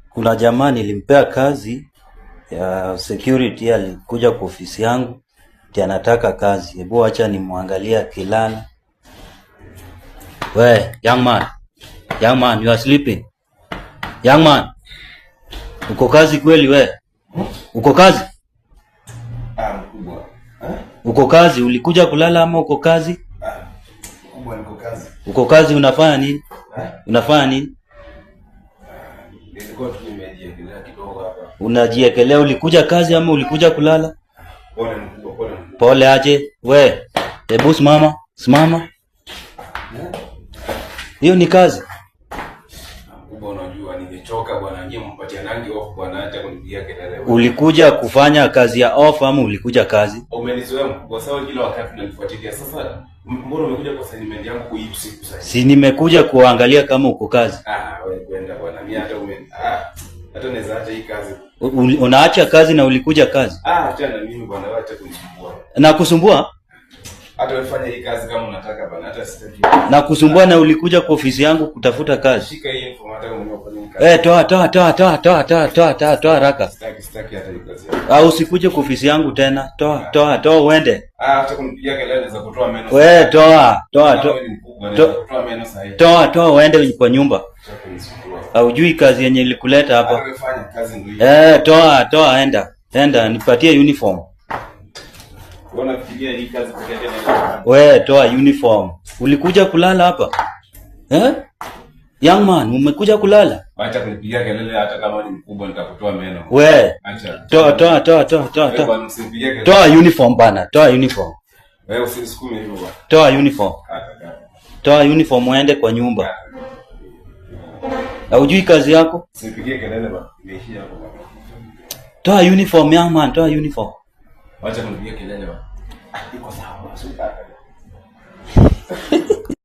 Kuna jamaa nilimpea kazi ya security, alikuja kwa ofisi yangu ati anataka kazi. Hebu acha nimwangalia akilala. We, young man, you are sleeping. Young man, uko kazi kweli we? Uko kazi? Mkubwa. Uko kazi? Ulikuja kulala ama uko kazi? Mkubwa, niko kazi. Uko kazi, unafanya nini? Unafanya nini? Nilikuwa tu nimejiekelea kidogo hapa. Unajiekelea? Ulikuja kazi ama ulikuja kulala? Pole mkubwa, pole. Pole aje? We, hebu simama. Hiyo ni kazi. Mkubwa, unajua nimechoka bwana, ngie mpatia nangi off bwana, hata kunipigia kelele. Ulikuja kufanya kazi ya off ama ulikuja kazi? Umenizoea mkubwa, sawa, kila wakati nalifuatilia. Sasa mbona umekuja kwa assignment yangu hii usiku sasa? Si nimekuja kuangalia kama uko kazi. Wewe kwenda bwana, mimi hata naweza acha hii kazi. Unaacha kazi na ulikuja kazi? Acha na mimi bwana, acha kunisumbua. Na kusumbua? Hata wewe hii kazi kama unataka bwana, hata sitaki. Na kusumbua na ulikuja kwa ofisi yangu kutafuta kazi. Shika hii info hata ununua kwa nini kazi. Toa haraka. Sitaki hata hii kazi. Au usikuje kwa ofisi yangu tena. Toa uende. Hata kunipigia kelele za kutoa meno. We, toa meno sahihi. Toa uende kwa nyumba. Haujui kazi yenye ilikuleta hapa. Fanya kazi ndio. Toa enda nipatie uniform. Unafikiria hii kazi pekee? We, toa uniform. Ulikuja kulala hapa? Young man, umekuja kulala? Acha kunipigia kelele, hata kama ni mkubwa nitakutoa meno. We, acha. Toa. Toa uniform bana, toa uniform. Wewe usinisukume hivyo bwana. Toa uniform. Toa uniform uende kwa nyumba. Haujui kazi yako? Usipigie kelele bwana. Nimeishia hapo bwana. Toa uniform young man, toa uniform. Acha kunipigia kelele bwana. Iko sawa bwana.